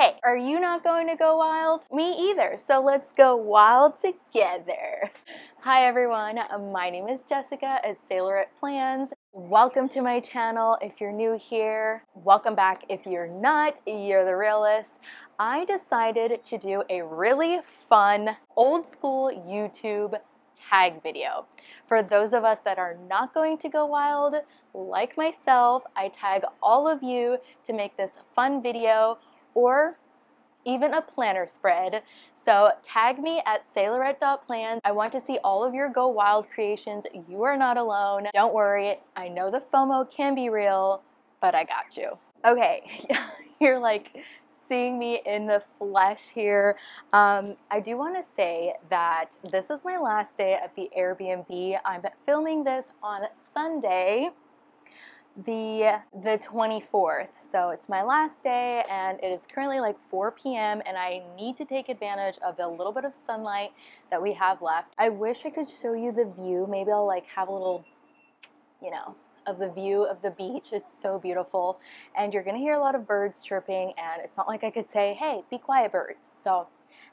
Hey, are you not going to go wild? Me either, so let's go wild together. Hi everyone, my name is Jessica at Sailorette.Plans. Welcome to my channel. If you're new here, welcome back. If you're not, you're the realist. I decided to do a really fun, old school YouTube tag video. For those of us that are not going to go wild, like myself, I tag all of you to make this fun video or even a planner spread. So tag me at Sailorette.Plans. I want to see all of your go wild creations. You are not alone. Don't worry, I know the FOMO can be real, but I got you. Okay, you're like seeing me in the flesh here. I do want to say that this is my last day at the Airbnb. I'm filming this on Sunday, the 24th, so it's my last day and it is currently like 4 p.m. and I need to take advantage of the little bit of sunlight that we have left. I wish I could show you the view. Maybe I'll like have a little, of the view of the beach. It's so beautiful and you're gonna hear a lot of birds chirping, and it's not like I could say, hey, be quiet, birds. So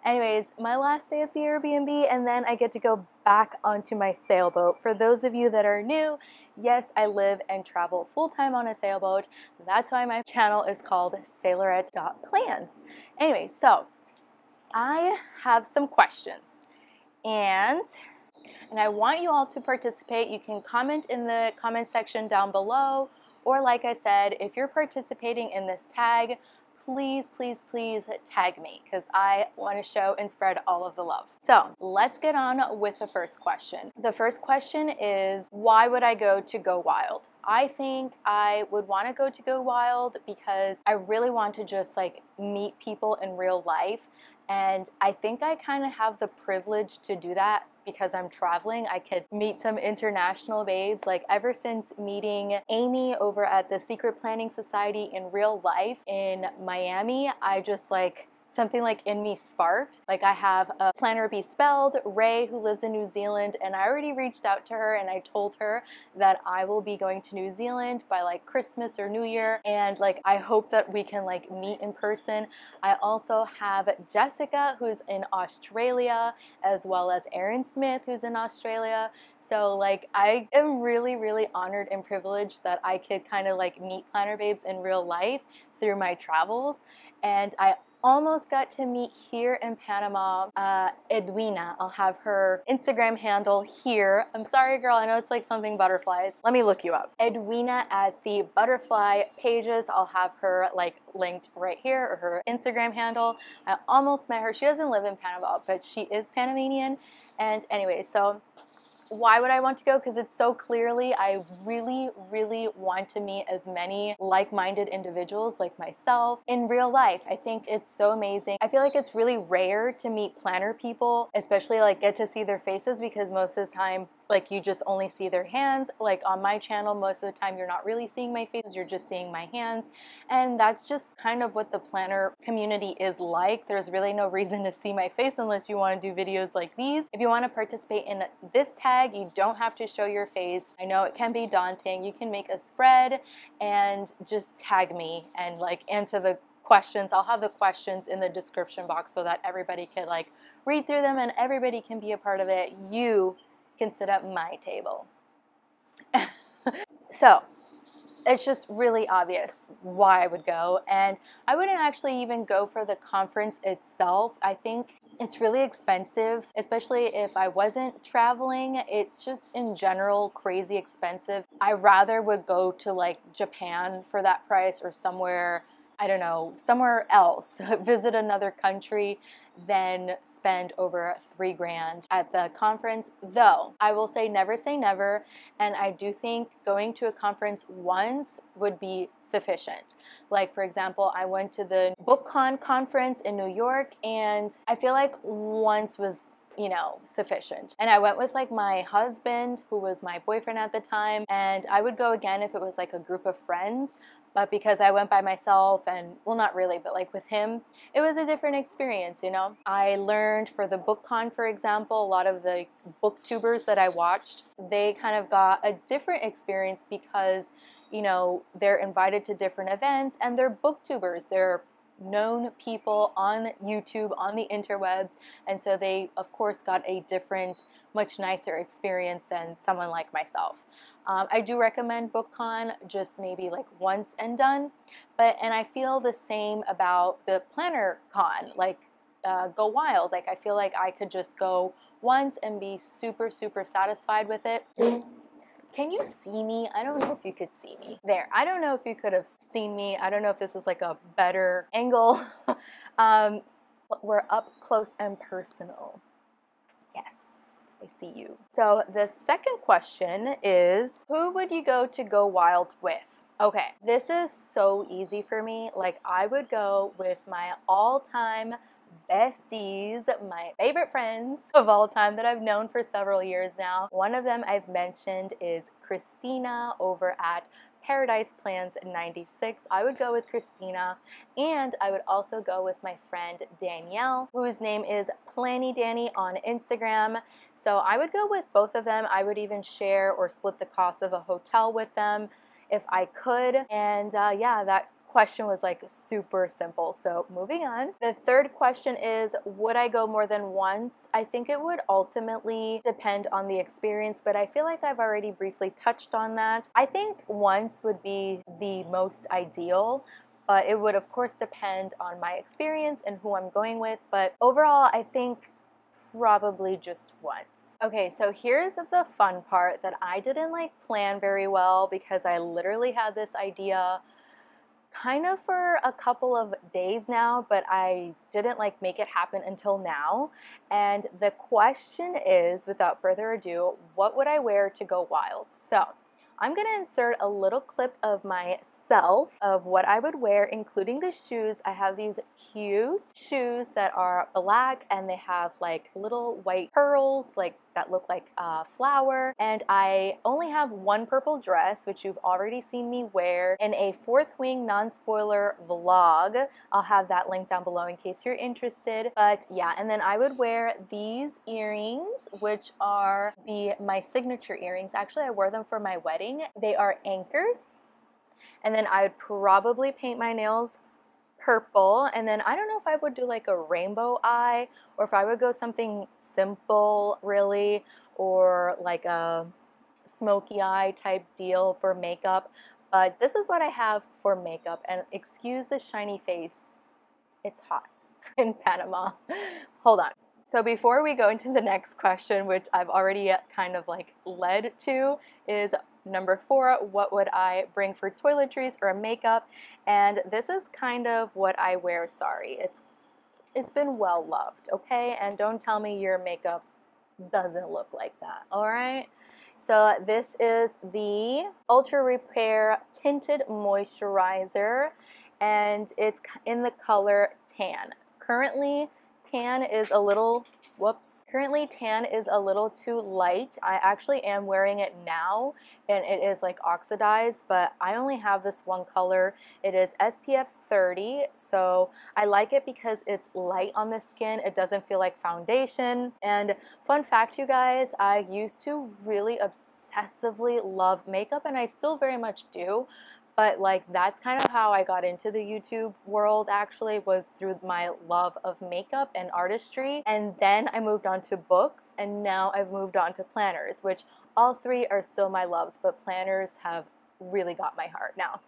anyways, my last day at the Airbnb, and then I get to go back onto my sailboat. For those of you that are new, yes, I live and travel full-time on a sailboat. That's why my channel is called Sailorette.Plans. Anyway, so I have some questions, and I want you all to participate. You can comment in the comment section down below, or like I said, if you're participating in this tag, please, please, please tag me because I want to show and spread all of the love. So let's get on with the first question. The first question is, why would I go to Go Wild? I think I would want to go wild because I really want to just like meet people in real life. And I think I kind of have the privilege to do that because I'm traveling. I could meet some international babes. Like ever since meeting Amy over at the Secret Planning Society in real life in Miami, I just like something like in me sparked. Like I have a planner be spelled, Ray, who lives in New Zealand, and I already reached out to her and I told her that I will be going to New Zealand by like Christmas or New Year, and like I hope that we can like meet in person. I also have Jessica, who's in Australia, as well as Erin Smith, who's in Australia. So like I am really, really honored and privileged that I could kind of like meet planner babes in real life through my travels. And I almost got to meet here in Panama Edwina. I'll have her Instagram handle here. I'm sorry, girl, I know it's like something butterflies. Let me look you up. Edwina at the butterfly pages. I'll have her like linked right here, or her Instagram handle. I almost met her. She doesn't live in Panama, but she is Panamanian. And anyway, so why would I want to go? Because it's so clearly, I really, really want to meet as many like-minded individuals like myself in real life. I think it's so amazing. I feel like it's really rare to meet planner people, especially like get to see their faces, because most of the time like you just only see their hands. Like on my channel, most of the time you're not really seeing my face, you're just seeing my hands. And that's just kind of what the planner community is like. There's really no reason to see my face unless you want to do videos like these. If you want to participate in this tag, you don't have to show your face. I know it can be daunting. You can make a spread and just tag me and like answer the questions. I'll have the questions in the description box so that everybody can like read through them and everybody can be a part of it. You can sit at my table. So it's just really obvious why I would go, and I wouldn't actually even go for the conference itself. I think it's really expensive, especially if I wasn't traveling. It's just in general crazy expensive. I rather would go to like Japan for that price, or somewhere, I don't know, somewhere else, visit another country, than spend over $3 grand at the conference. Though I will say never, and I do think going to a conference once would be sufficient. Like for example, I went to the BookCon conference in New York, and I feel like once was sufficient. And I went with like my husband, who was my boyfriend at the time, and I would go again if it was like a group of friends. But because I went by myself, and well, not really, but like with him, it was a different experience, I learned for the BookCon, for example, a lot of the booktubers that I watched, they kind of got a different experience because, they're invited to different events and they're booktubers. They're known people on YouTube, on the interwebs, and so they of course got a different, much nicer experience than someone like myself. I do recommend BookCon, just maybe like once and done, and I feel the same about the Planner Con, like Go Wild. Like I feel like I could just go once and be super, super satisfied with it. Can you see me? I don't know if you could see me. There, I don't know if you could have seen me. I don't know if this is like a better angle. But we're up close and personal. Yes, I see you. So the second question is, who would you go to Go Wild with? Okay, this is so easy for me. Like I would go with my all-time besties, my favorite friends of all time that I've known for several years now. One of them I've mentioned is Christina over at Paradise.Plans 96. I would go with Christina, and I would also go with my friend Danielle, whose name is Planny Danny on Instagram. So I would go with both of them. I would even share or split the cost of a hotel with them if I could. And yeah, that question was like super simple. So moving on. The third question is, would I go more than once? I think it would ultimately depend on the experience, but I feel like I've already briefly touched on that. I think once would be the most ideal, but it would of course depend on my experience and who I'm going with. But overall, I think probably just once. Okay, so here's the fun part that I didn't like plan very well, because I literally had this idea kind of for a couple of days now, but I didn't like make it happen until now. And the question is, without further ado, what would I wear to go wild? So I'm gonna insert a little clip of myself of what I would wear, including the shoes. I have these cute shoes that are black, and they have like little white pearls like that look like a flower. And I only have one purple dress, which you've already seen me wear in a Fourth Wing non-spoiler vlog. I'll have that link down below in case you're interested. But yeah, and then I would wear these earrings, which are my signature earrings. Actually, I wore them for my wedding. They are anchors. And then I would probably paint my nails purple, and then I don't know if I would do like a rainbow eye, or if I would go something simple really, or like a smoky eye type deal for makeup. But this is what I have for makeup, and excuse the shiny face, it's hot in Panama. Hold on. So before we go into the next question, which I've already kind of like led to, is number 4, what would I bring for toiletries or makeup? And this is kind of what I wear, sorry. It's been well loved, okay? And don't tell me your makeup doesn't look like that, all right? So this is the Ultra Repair Tinted Moisturizer, and it's in the color tan. Currently, tan is a little too light. I actually am wearing it now, and it is like oxidized, but I only have this one color. It is SPF 30, so I like it because it's light on the skin. It doesn't feel like foundation. And fun fact, you guys, I used to really obsessively love makeup, and I still very much do. But like that's kind of how I got into the YouTube world, actually, was through my love of makeup and artistry. And then I moved on to books, and now I've moved on to planners, which all 3 are still my loves, but planners have really got my heart now.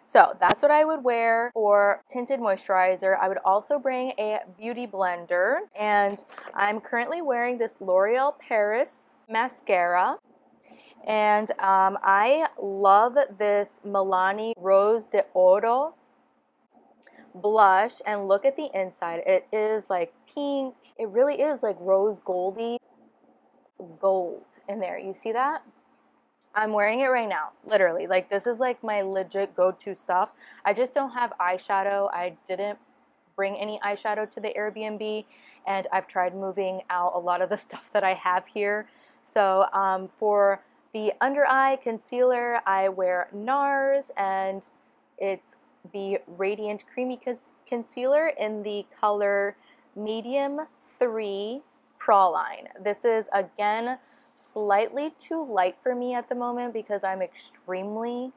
So that's what I would wear for tinted moisturizer. I would also bring a beauty blender, and I'm currently wearing this L'Oreal Paris mascara. And I love this Milani Rose de Oro blush, and look at the inside. It is like pink. It really is like rose goldy gold in there. You see that? I'm wearing it right now, literally. Like this is like my legit go-to stuff. I just don't have eyeshadow. I didn't bring any eyeshadow to the Airbnb, and I've tried moving out a lot of the stuff that I have here. So for the under eye concealer, I wear NARS, and it's the Radiant Creamy Concealer in the color Medium 3 Praline. This is, again, slightly too light for me at the moment because I'm extremely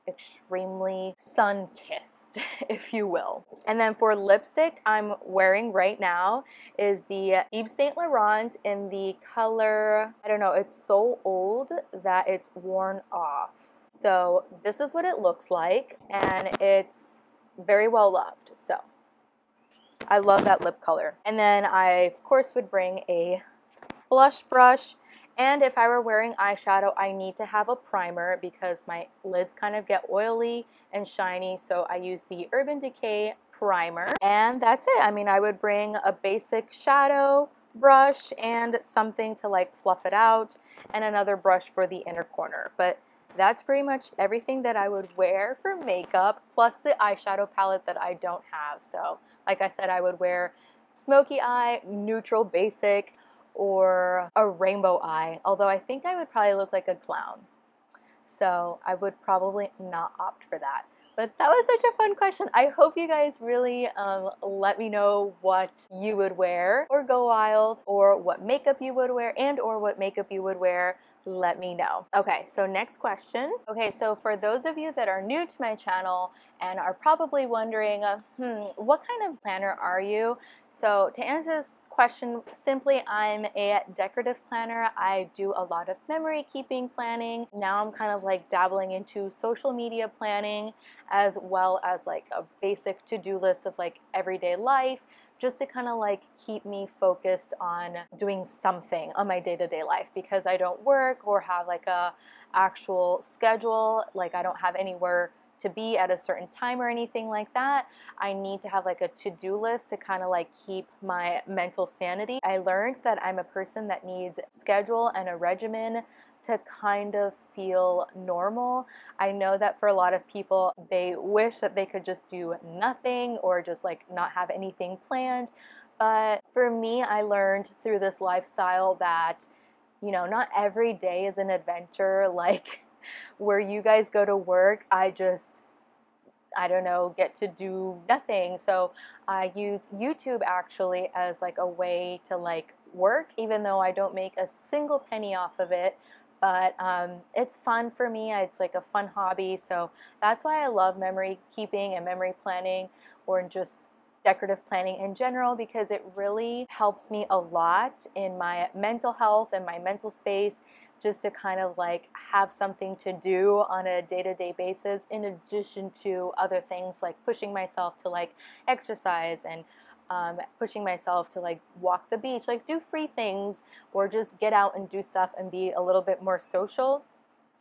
extremely sun-kissed, if you will. And then for lipstick, I'm wearing right now is the Yves Saint Laurent in the color, I don't know, it's so old that it's worn off. So this is what it looks like, and it's very well loved. So I love that lip color. And then I, of course, would bring a blush brush. And if I were wearing eyeshadow, I need to have a primer because my lids kind of get oily and shiny. So I use the Urban Decay primer. And that's it. I mean, I would bring a basic shadow brush and something to like fluff it out, and another brush for the inner corner. But that's pretty much everything that I would wear for makeup, plus the eyeshadow palette that I don't have. So like I said, I would wear smoky eye, neutral basic, or a rainbow eye, although I think I would probably look like a clown. So I would probably not opt for that. But that was such a fun question. I hope you guys really let me know what you would wear or go wild, or what makeup you would wear, and or what makeup you would wear. Let me know. Okay, so next question. Okay, so for those of you that are new to my channel and are probably wondering, what kind of planner are you? So to answer this question simply, I'm a decorative planner. I do a lot of memory keeping planning. Now I'm kind of like dabbling into social media planning, as well as like a basic to-do list of like everyday life, just to kind of like keep me focused on doing something on my day-to-day life, because I don't work or have like a actual schedule. Like I don't have anywhere to be at a certain time or anything like that. I need to have like a to-do list to kind of like keep my mental sanity. I learned that I'm a person that needs schedule and a regimen to kind of feel normal. I know that for a lot of people, they wish that they could just do nothing or just like not have anything planned. But for me, I learned through this lifestyle that, you know, not every day is an adventure. Like where you guys go to work, I don't know, get to do nothing. So I use YouTube actually as like a way to like work, even though I don't make a single penny off of it. But it's fun for me. It's like a fun hobby. So that's why I love memory keeping and memory planning, or just decorative planning in general, because it really helps me a lot in my mental health and my mental space, just to kind of like have something to do on a day-to-day basis, in addition to other things like pushing myself to like exercise and pushing myself to like walk the beach, like do free things, or just get out and do stuff and be a little bit more social.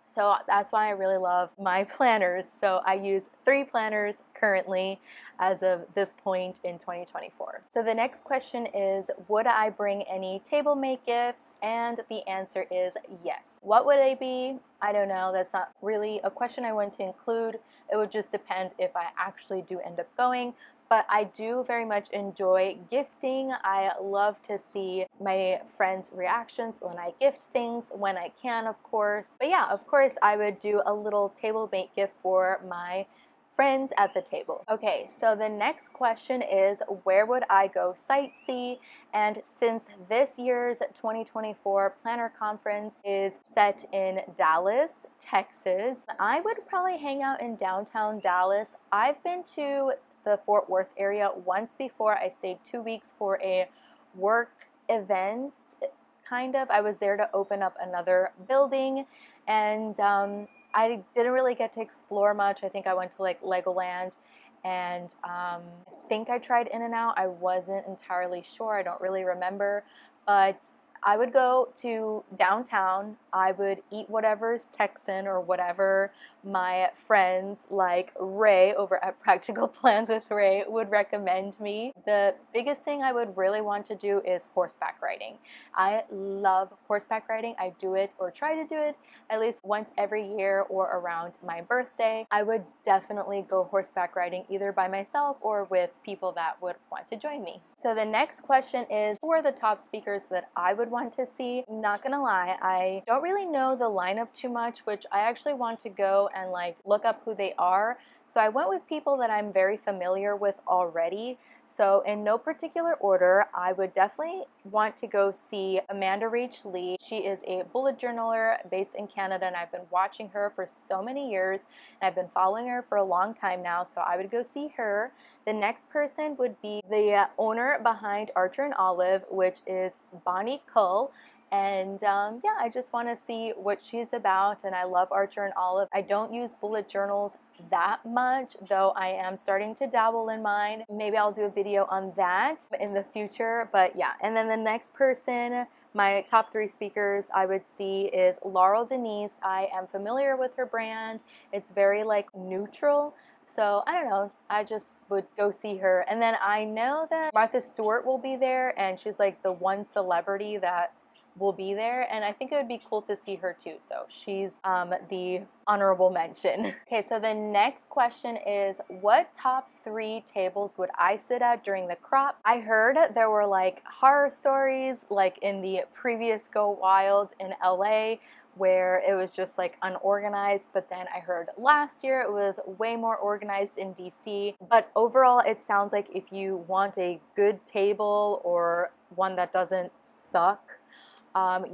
So that's why I really love my planners. So I use 3 planners currently as of this point in 2024. So the next question is, would I bring any tablemate gifts? And the answer is yes. What would they be? I don't know. That's not really a question I want to include. It would just depend if I actually do end up going. But I do very much enjoy gifting. I love to see my friends' reactions when I gift things, when I can, of course. But yeah, of course, I would do a little tablemate gift for my friends at the table. Okay, so the next question is, where would I go sightsee? And since this year's 2024 planner conference is set in Dallas, Texas, I would probably hang out in downtown Dallas. I've been to the Fort Worth area once before. I stayed 2 weeks for a work event, kind of. I was there to open up another building, and I didn't really get to explore much. I think I went to like Legoland, and I think I tried In-N-Out. I wasn't entirely sure. I don't really remember, but I would go to downtown. I would eat whatever's Texan, or whatever my friends like Ray over at Practical Plans with Ray would recommend me. The biggest thing I would really want to do is horseback riding. I love horseback riding. I do it, or try to do it, at least once every year or around my birthday. I would definitely go horseback riding, either by myself or with people that would want to join me. So the next question is, who are the top speakers that I would want to see. Not gonna lie, I don't really know the lineup too much, which I actually want to go and like look up who they are. So I went with people that I'm very familiar with already. So in no particular order, I would definitely want to go see Amanda Rach Lee. She is a bullet journaler based in Canada, and I've been watching her for so many years, and I've been following her for a long time now, so I would go see her. The next person would be the owner behind Archer and Olive, which is Bonnie Cull. And yeah, I just want to see what she's about, and I love Archer and Olive. I don't use bullet journals that much, though I am starting to dabble in mine. Maybe I'll do a video on that in the future, but yeah. And then the next person, my top 3 speakers I would see is Laurel Denise. I am familiar with her brand. It's very like neutral. So I don't know, I just would go see her. And then I know that Martha Stewart will be there, and she's like the one celebrity that will be there, and I think it would be cool to see her too. So she's the honorable mention. Okay, so the next question is, what top 3 tables would I sit at during the crop? I heard there were like horror stories like in the previous Go Wild in LA, where it was just like unorganized, but then I heard last year it was way more organized in DC. But overall, it sounds like if you want a good table or one that doesn't suck,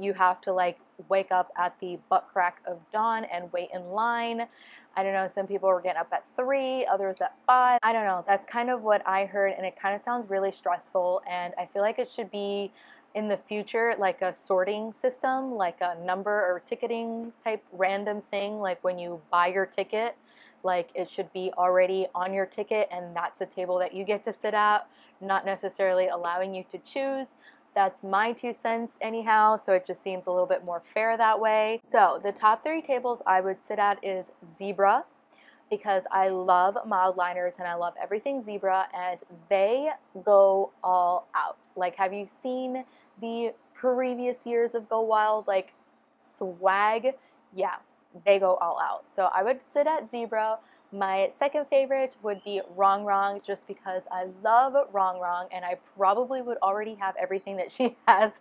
you have to like wake up at the butt crack of dawn and wait in line. I don't know, some people were getting up at 3, others at 5. I don't know, that's kind of what I heard, and it kind of sounds really stressful, and I feel like it should be in the future like a sorting system, like a number or ticketing type random thing, like when you buy your ticket, like it should be already on your ticket and that's a table that you get to sit at, not necessarily allowing you to choose. That's my 2 cents anyhow, so it just seems a little bit more fair that way. So the top 3 tables I would sit at is Zebra, because I love mild liners and I love everything Zebra, and they go all out. Like, have you seen the previous years of Go Wild, like swag? Yeah, they go all out. So I would sit at Zebra. My second favorite would be Wrong Wrong, just because I love Wrong Wrong, and I probably would already have everything that she has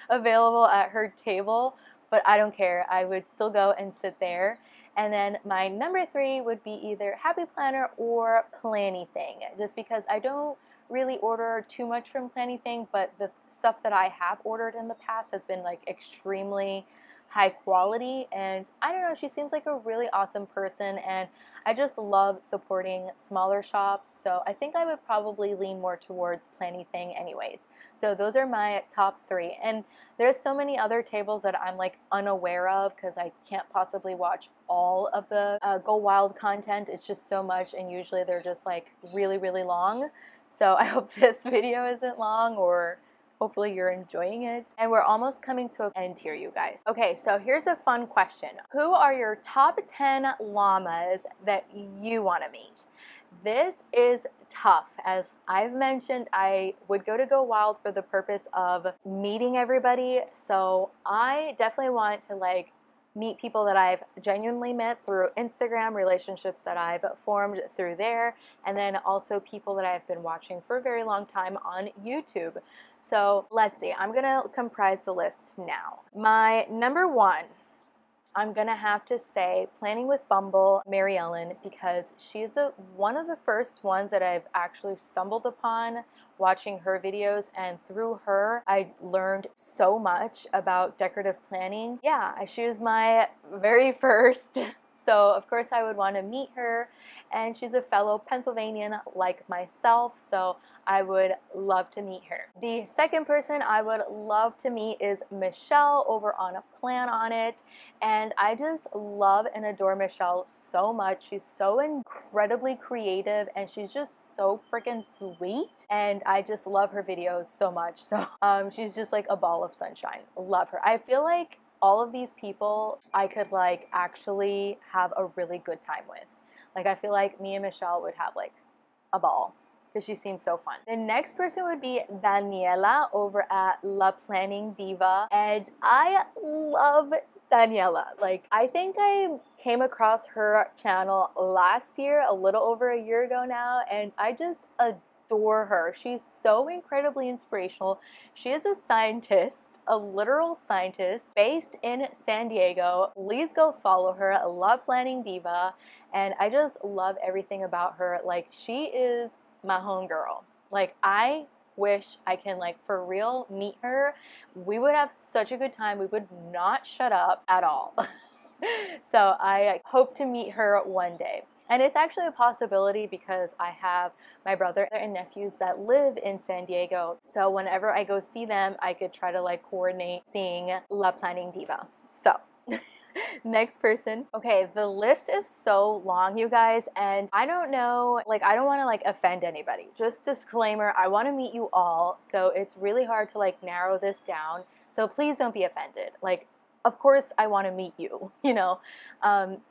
available at her table, but I don't care. I would still go and sit there. And then my number 3 would be either Happy Planner or Plannything, just because I don't really order too much from Plannything, but the stuff that I have ordered in the past has been like extremely high quality, and I don't know, she seems like a really awesome person, and I just love supporting smaller shops, so I think I would probably lean more towards Plannything anyways. So those are my top 3, and there's so many other tables that I'm like unaware of because I can't possibly watch all of the Go Wild content. It's just so much, and usually they're just like really, really long. So I hope this video isn't long, or hopefully you're enjoying it. And we're almost coming to an end here, you guys. Okay, so here's a fun question. Who are your top 10 llamas that you want to meet? This is tough. As I've mentioned, I would go to Go Wild for the purpose of meeting everybody. So I definitely want to like meet people that I've genuinely met through Instagram, relationships that I've formed through there, and then also people that I've been watching for a very long time on YouTube. So let's see, I'm gonna comprise the list now. My number 1, I'm gonna have to say Planning with Bumble, Mary Ellen, because she's one of the first ones that I've actually stumbled upon watching her videos, and through her I learned so much about decorative planning. Yeah, she was my very first. So of course I would want to meet her, and she's a fellow Pennsylvanian like myself, so I would love to meet her. The second person I would love to meet is Michelle over on Plan On It, and I just love and adore Michelle so much. She's so incredibly creative, and she's just so freaking sweet, and I just love her videos so much. So she's just like a ball of sunshine. Love her. I feel like all of these people I could like actually have a really good time with. Like, I feel like me and Michelle would have like a ball because she seems so fun. The next person would be Daniela over at La Planning Diva, and I love Daniela. Like, I think I came across her channel last year, a little over a year ago now, and I just adore her. She's so incredibly inspirational. She is a scientist, a literal scientist based in San Diego. Please go follow her, a love planning diva, and I just love everything about her. Like, she is my homegirl. Like, I wish I can, like, for real meet her. We would have such a good time. We would not shut up at all. So I hope to meet her one day. And it's actually a possibility because I have my brother and nephews that live in San Diego. So whenever I go see them, I could try to like coordinate seeing Love Planning Diva. So next person. Okay, the list is so long, you guys, and I don't know, like, I don't want to like offend anybody. Just disclaimer, I want to meet you all, so it's really hard to like narrow this down. So please don't be offended. Like, of course I want to meet you, you know.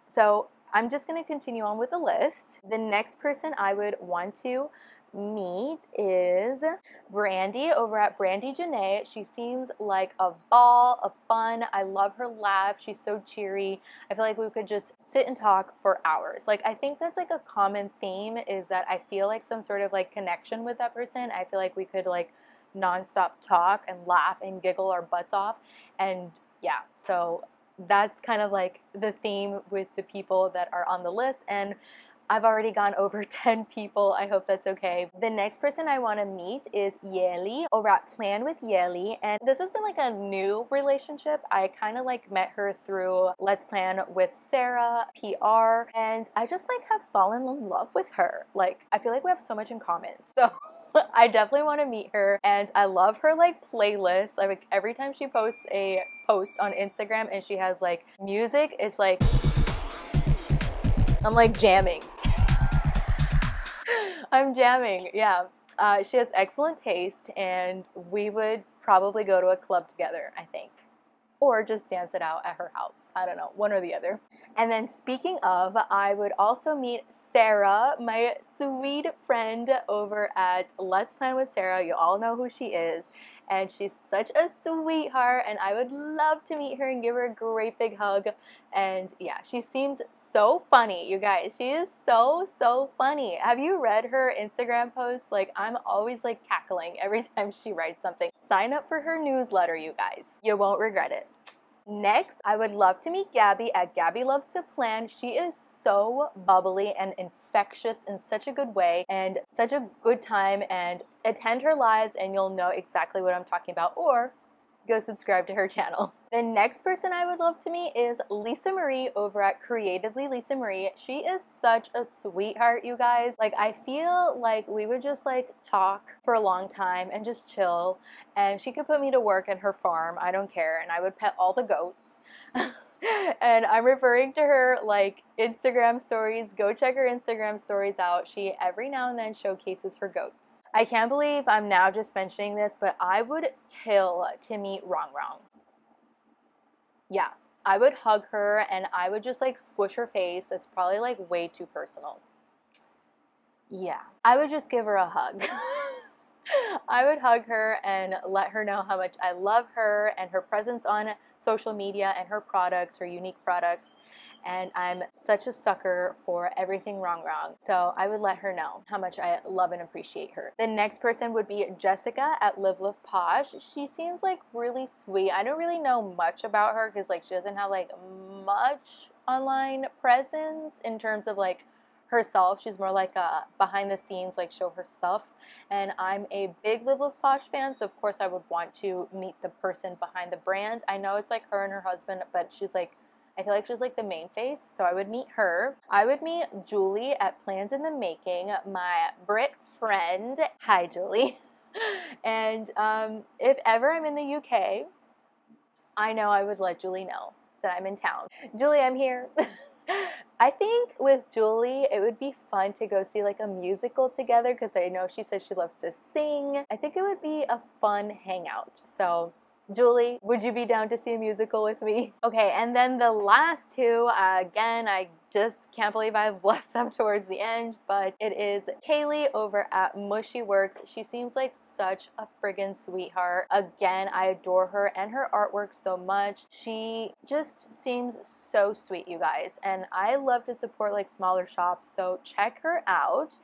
So I'm just going to continue on with the list. The next person I would want to meet is Brandy over at Brandy Janae. She seems like a ball of fun. I love her laugh. She's so cheery. I feel like we could just sit and talk for hours. Like, I think that's like a common theme, is that I feel like some sort of like connection with that person. I feel like we could like nonstop talk and laugh and giggle our butts off. And yeah, so that's kind of like the theme with the people that are on the list, and I've already gone over 10 people. I hope that's okay. The next person I want to meet is Yeli over at Plan with Yeli, and this has been like a new relationship. I kind of like met her through Let's Plan with Sarah PR, and I just like have fallen in love with her. Like, I feel like we have so much in common. So I definitely want to meet her, and I love her like playlist. Like, every time she posts a post on Instagram and she has like music, it's like I'm like jamming. I'm jamming, yeah. She has excellent taste, and we would probably go to a club together, I think. Or just dance it out at her house. I don't know, one or the other. And then speaking of, I would also meet Sarah, my sweet friend over at Let's Plan with Sarah. You all know who she is. And she's such a sweetheart, and I would love to meet her and give her a great big hug. And yeah, she seems so funny, you guys. She is so, so funny. Have you read her Instagram posts? Like, I'm always like cackling every time she writes something. Sign up for her newsletter, you guys. You won't regret it. Next, I would love to meet Gabby at Gabby Loves to Plan. She is so bubbly and infectious in such a good way, and such a good time. And attend her lives and you'll know exactly what I'm talking about, or go subscribe to her channel. The next person I would love to meet is Lisa Marie over at Creatively Lisa Marie. She is such a sweetheart, you guys. Like, I feel like we would just like talk for a long time and just chill, and she could put me to work in her farm. I don't care, and I would pet all the goats. And I'm referring to her like Instagram stories. Go check her Instagram stories out. She every now and then showcases her goats. I can't believe I'm now just mentioning this, but I would kill to meet Rong Rong. Yeah, I would hug her and I would just like squish her face. That's probably like way too personal. Yeah, I would just give her a hug. I would hug her and let her know how much I love her and her presence on social media and her products, her unique products. And I'm such a sucker for everything Rong Rong. So I would let her know how much I love and appreciate her. The next person would be Jessica at Live Live Posh. She seems like really sweet. I don't really know much about her because like she doesn't have like much online presence in terms of like herself. She's more like a behind the scenes, like show her stuff. And I'm a big Live Live Posh fan, so of course I would want to meet the person behind the brand. I know it's like her and her husband, but she's like, I feel like she's like the main face, so I would meet her. I would meet Julie at Plans in the Making, my Brit friend. Hi, Julie. And if ever I'm in the UK, I know I would let Julie know that I'm in town. Julie, I'm here. I think with Julie, it would be fun to go see like a musical together because I know she says she loves to sing. I think it would be a fun hangout. So Julie, would you be down to see a musical with me? Okay, and then the last two, again, I just can't believe I've left them towards the end, but it is Kaylee over at Mushy Works. She seems like such a friggin' sweetheart. Again, I adore her and her artwork so much. She just seems so sweet, you guys, and I love to support like smaller shops, so check her out.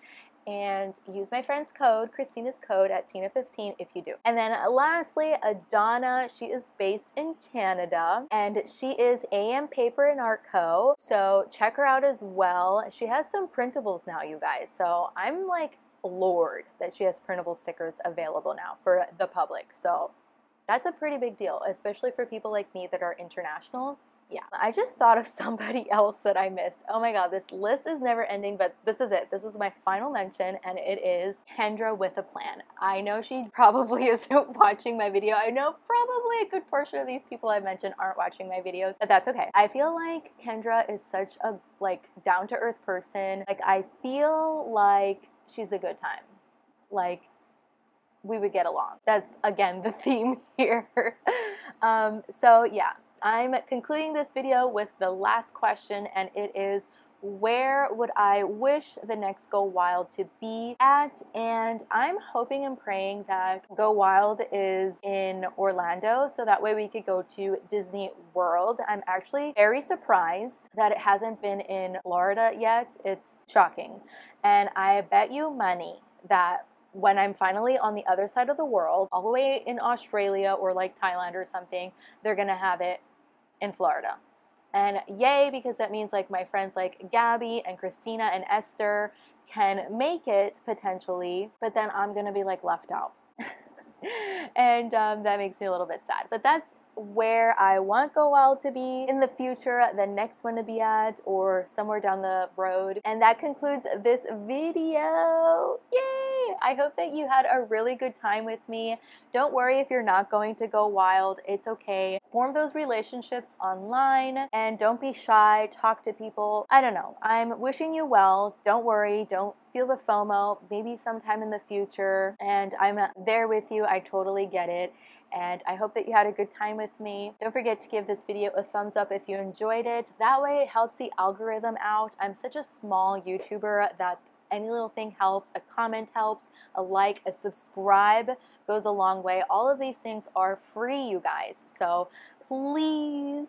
and use my friend's code, Christina's code at Tina15 if you do. And then lastly, Adana, she is based in Canada and she is AM Paper and Art Co. So check her out as well. She has some printables now, you guys. So I'm like floored that she has printable stickers available now for the public. So that's a pretty big deal, especially for people like me that are international. Yeah, I just thought of somebody else that I missed. Oh my god, this list is never ending, but this is it. This is my final mention, and it is Kendra with a plan. I know she probably isn't watching my video. I know probably a good portion of these people I mentioned aren't watching my videos, but that's okay. I feel like Kendra is such a like down-to-earth person. Like I feel like she's a good time. Like we would get along. That's again the theme here. So yeah. I'm concluding this video with the last question, and it is, where would I wish the next Go Wild to be at? And I'm hoping and praying that Go Wild is in Orlando, so that way we could go to Disney World. I'm actually very surprised that it hasn't been in Florida yet. It's shocking. And I bet you money that when I'm finally on the other side of the world, all the way in Australia or like Thailand or something, they're gonna have it in Florida. And yay, because that means like my friends like Gabby and Christina and Esther can make it potentially, but then I'm gonna be like left out. And that makes me a little bit sad. But that's where I want Go Wild to be in the future, the next one to be at, or somewhere down the road. And that concludes this video. Yay! I hope that you had a really good time with me. Don't worry if you're not going to Go Wild. It's okay. Form those relationships online and don't be shy. Talk to people. I don't know. I'm wishing you well. Don't worry. Don't feel the FOMO. Maybe sometime in the future. And I'm there with you. I totally get it. And I hope that you had a good time with me. Don't forget to give this video a thumbs up if you enjoyed it. That way it helps the algorithm out. I'm such a small YouTuber that any little thing helps. A comment helps, a like, a subscribe goes a long way. All of these things are free, you guys. So please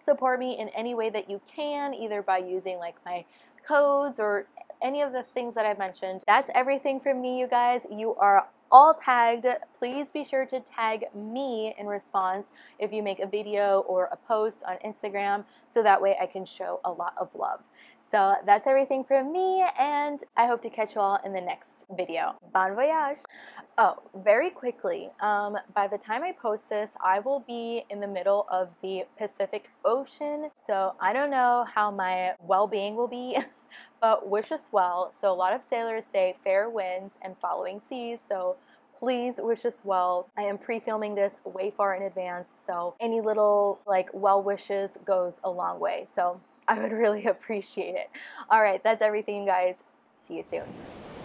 support me in any way that you can, either by using like my codes or any of the things that I've mentioned. That's everything from me, you guys. You are all tagged. Please be sure to tag me in response if you make a video or a post on Instagram, so that way I can show a lot of love. So that's everything from me, and I hope to catch you all in the next video. Bon voyage! Oh, very quickly, by the time I post this, I will be in the middle of the Pacific Ocean, so I don't know how my well-being will be, but wish us well. So a lot of sailors say fair winds and following seas, so please wish us well. I am pre-filming this way far in advance, so any little like well wishes goes a long way. So I would really appreciate it. All right, that's everything, you guys. See you soon.